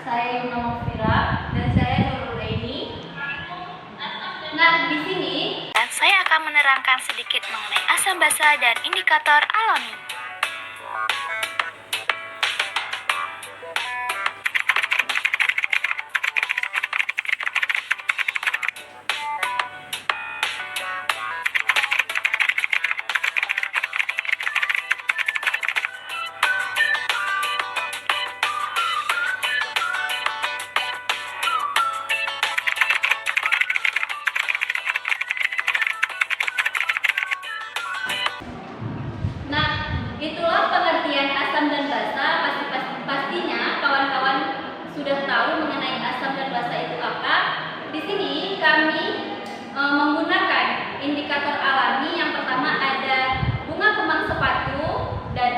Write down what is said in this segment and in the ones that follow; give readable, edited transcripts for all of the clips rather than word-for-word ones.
Saya Yuna Mufira dan saya Nurul Aini. Nah, di sini saya akan menerangkan sedikit mengenai asam basa dan indikator alami. Itulah pengertian asam dan basa. Pastinya kawan-kawan sudah tahu mengenai asam dan basa itu apa. Di sini kami menggunakan indikator alami. Yang pertama ada bunga kembang sepatu dan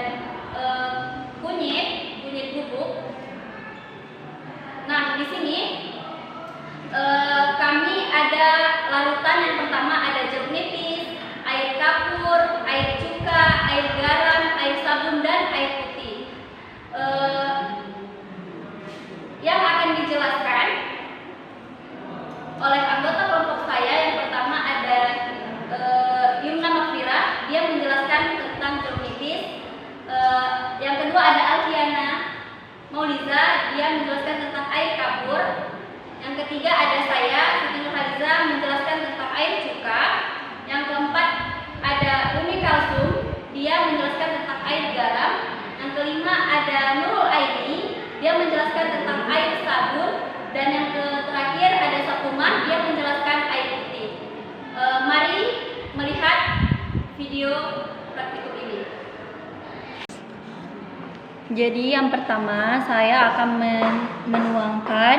kunyit bubuk. Nah, di sini kami ada larutan. Yang pertama ada jeruk nipis, air kapur, air cuka, air garam, air sabun, dan air putih. Yang akan dijelaskan oleh anggota kelompok saya. Yang pertama ada Yumna Mafira, dia menjelaskan tentang jeruk nipis. Yang kedua ada Alfiana Mauliza, dia menjelaskan tentang air kapur. Yang ketiga ada saya, Siti Nurhaliza, menjelaskan tentang air cuka. Yang keempat ada Umi Kalsum, dia menjelaskan tentang air garam. Yang kelima ada Nurul Aini, dia menjelaskan tentang air sabun. Dan yang terakhir ada Sakumah, dia menjelaskan air putih. Mari melihat video praktikum ini. Jadi yang pertama saya akan menuangkan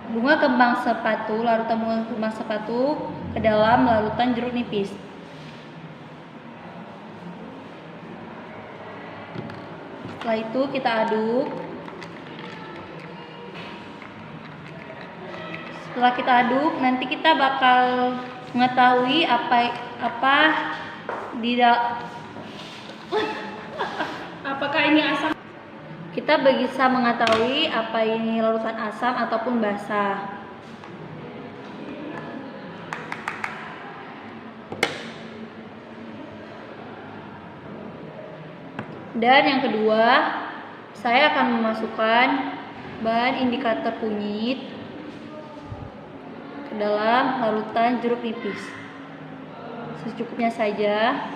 bunga kembang sepatu, larutan bunga kembang sepatu ke dalam larutan jeruk nipis. Setelah itu kita aduk. Setelah kita aduk, nanti kita bakal mengetahui Apakah ini asam? Kita bisa mengetahui apa ini larutan asam ataupun basa. Dan yang kedua, saya akan memasukkan bahan indikator kunyit ke dalam larutan jeruk nipis. Secukupnya saja.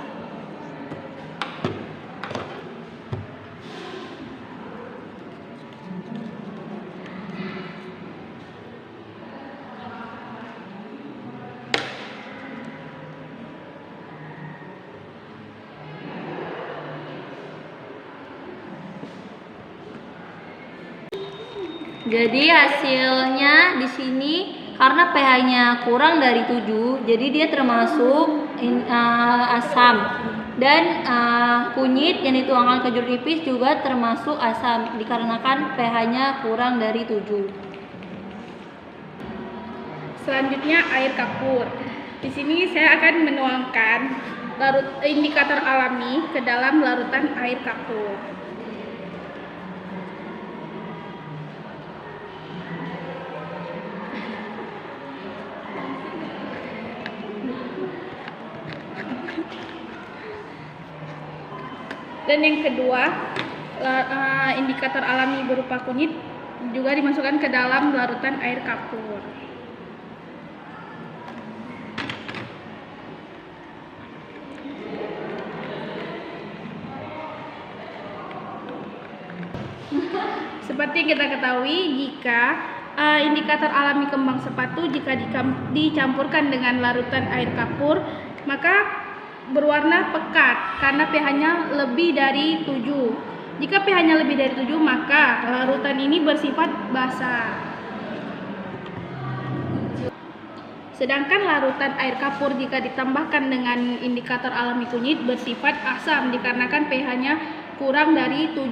Jadi hasilnya di sini karena pH-nya kurang dari 7, jadi dia termasuk asam. Dan kunyit yang dituangkan ke jeruk nipis juga termasuk asam dikarenakan pH-nya kurang dari 7. Selanjutnya air kapur. Di sini saya akan menuangkan indikator alami ke dalam larutan air kapur. Dan yang kedua, indikator alami berupa kunyit juga dimasukkan ke dalam larutan air kapur. Seperti yang kita ketahui, jika indikator alami kembang sepatu jika dicampurkan dengan larutan air kapur, maka berwarna pekat karena pH-nya lebih dari 7. Jika pH-nya lebih dari 7, maka larutan ini bersifat basa. Sedangkan larutan air kapur jika ditambahkan dengan indikator alami kunyit bersifat asam dikarenakan pH-nya kurang dari 7.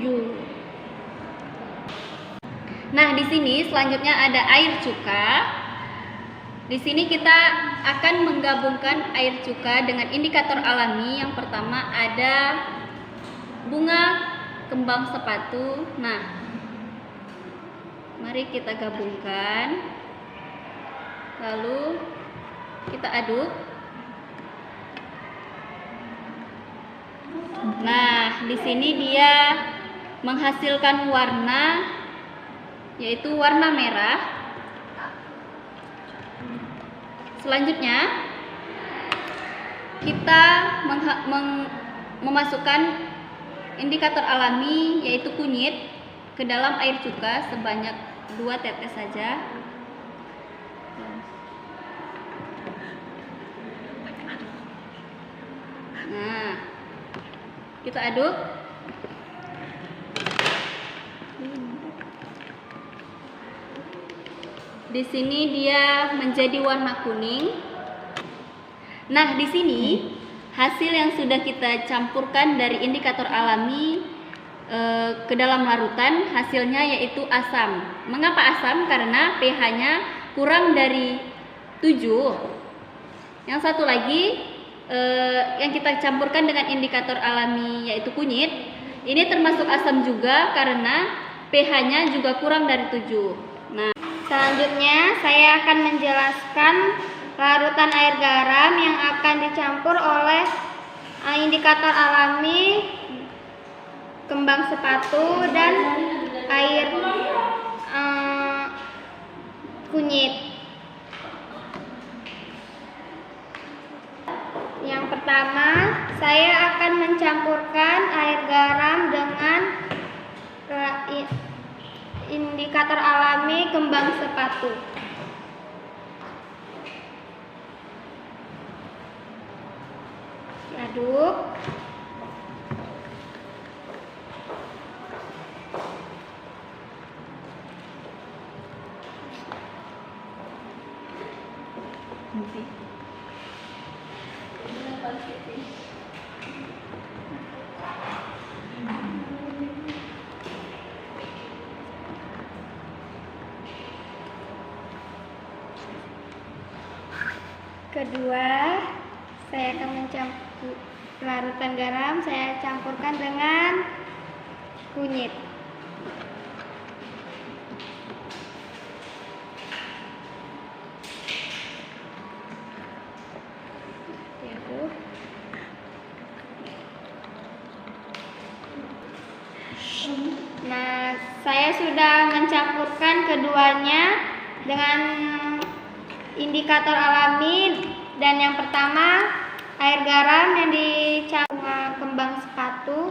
Nah, di sini selanjutnya ada air cuka. Di sini kita akan menggabungkan air cuka dengan indikator alami. Yang pertama ada bunga kembang sepatu. Nah, Mari kita gabungkan. Lalu kita aduk. Nah, di sini dia menghasilkan warna, yaitu warna merah. Selanjutnya kita memasukkan indikator alami, yaitu kunyit, ke dalam air cuka sebanyak 2 tetes saja. Nah, kita aduk. Di sini dia menjadi warna kuning. Nah, di sini hasil yang sudah kita campurkan dari indikator alami ke dalam larutan, hasilnya yaitu asam. Mengapa asam? Karena pH-nya kurang dari 7. Yang satu lagi yang kita campurkan dengan indikator alami yaitu kunyit, ini termasuk asam juga karena pH-nya juga kurang dari 7. Nah, Selanjutnya, saya akan menjelaskan larutan air garam yang akan dicampur oleh indikator alami, kembang sepatu, dan air kunyit. Yang pertama, saya akan mencampurkan air garam dengan indikator alami kembang sepatu. Aduk. Kedua, saya akan mencampur larutan garam, saya campurkan dengan kunyit. Diaduk. Nah, saya sudah mencampurkan keduanya dengan indikator alami, dan yang pertama air garam yang dicampur kembang sepatu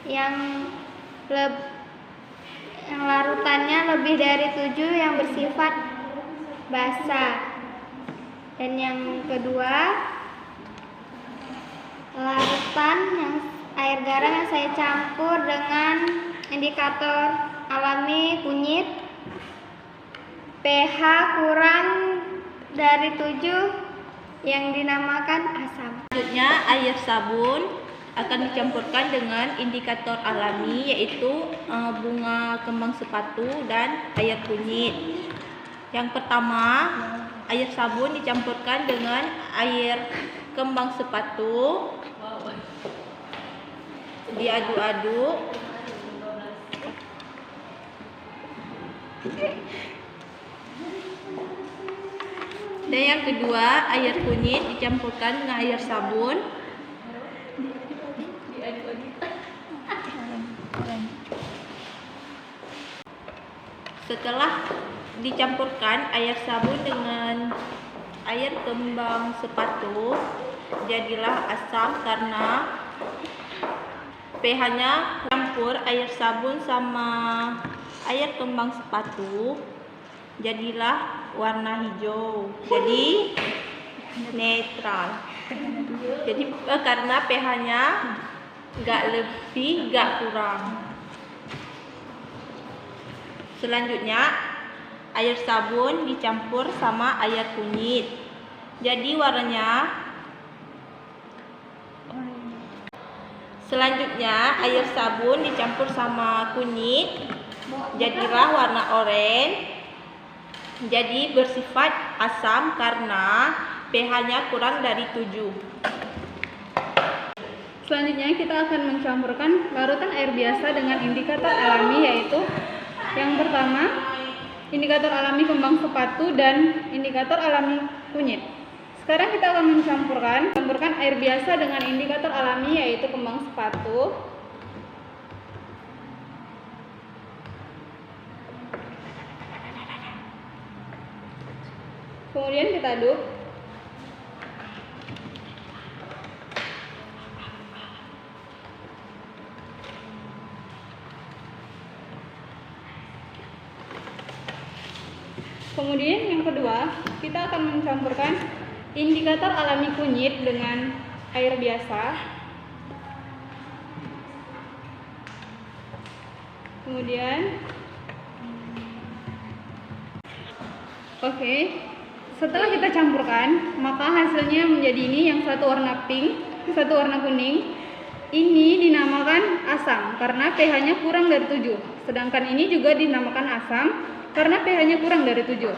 yang larutannya lebih dari 7 yang bersifat basah. Dan yang kedua, larutan yang air garam yang saya campur dengan indikator alami kunyit, pH kurang dari 7 yang dinamakan asam. Selanjutnya air sabun akan dicampurkan dengan indikator alami, yaitu bunga kembang sepatu dan air kunyit. Yang pertama, air sabun dicampurkan dengan air kembang sepatu, diaduk-aduk. Dan yang kedua, air kunyit dicampurkan dengan air sabun. Setelah dicampurkan air sabun dengan air kembang sepatu, jadilah asam karena pH-nya campur air sabun sama air kembang sepatu, jadilah warna hijau, jadi netral. Jadi karena pH-nya nggak lebih nggak kurang. Selanjutnya air sabun dicampur sama air kunyit, jadi warnanya. Selanjutnya air sabun dicampur sama kunyit, jadilah warna oranye. Jadi bersifat asam karena pH-nya kurang dari 7. Selanjutnya kita akan mencampurkan larutan air biasa dengan indikator alami, yaitu yang pertama indikator alami kembang sepatu dan indikator alami kunyit. Sekarang kita akan mencampurkan air biasa dengan indikator alami yaitu kembang sepatu. Kemudian kita aduk. Kemudian yang kedua, kita akan mencampurkan indikator alami kunyit dengan air biasa. Kemudian setelah kita campurkan, maka hasilnya menjadi ini, yang satu warna pink, satu warna kuning. Ini dinamakan asam karena pH-nya kurang dari 7. Sedangkan ini juga dinamakan asam karena pH-nya kurang dari 7.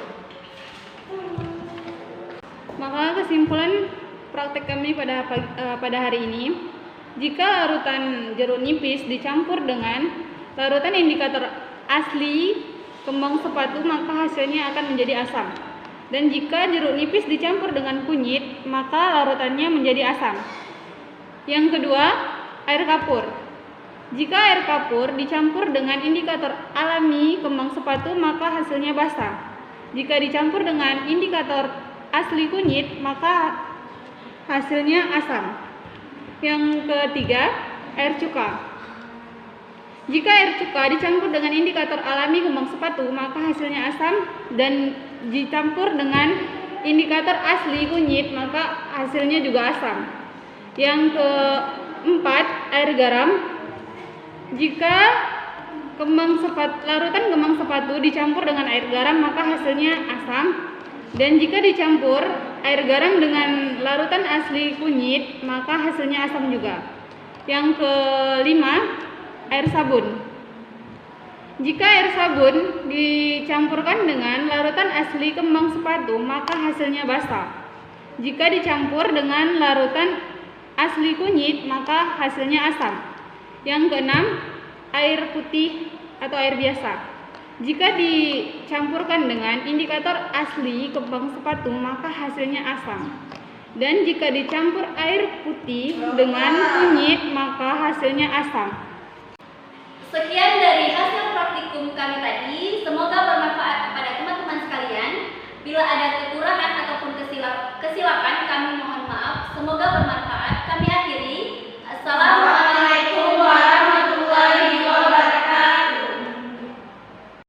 Maka kesimpulan praktek kami pada hari ini, jika larutan jeruk nipis dicampur dengan larutan indikator asli kembang sepatu, maka hasilnya akan menjadi asam. Dan jika jeruk nipis dicampur dengan kunyit, maka larutannya menjadi asam. Yang kedua, air kapur. Jika air kapur dicampur dengan indikator alami kembang sepatu, maka hasilnya basa. Jika dicampur dengan indikator asli kunyit, maka hasilnya asam. Yang ketiga, air cuka. Jika air cuka dicampur dengan indikator alami kembang sepatu, maka hasilnya asam, dan dicampur dengan indikator asli kunyit, maka hasilnya juga asam. Yang keempat, air garam. Jika larutan kembang sepatu dicampur dengan air garam, maka hasilnya asam. Dan jika dicampur air garam dengan larutan asli kunyit, maka hasilnya asam juga. Yang kelima, air sabun. Jika air sabun dicampurkan dengan larutan asli kembang sepatu, maka hasilnya basa. Jika dicampur dengan larutan asli kunyit, maka hasilnya asam. Yang keenam, air putih atau air biasa. Jika dicampurkan dengan indikator asli kembang sepatu, maka hasilnya asam. Dan jika dicampur air putih dengan kunyit, maka hasilnya asam. Sekian dari hasil praktikum kami tadi, semoga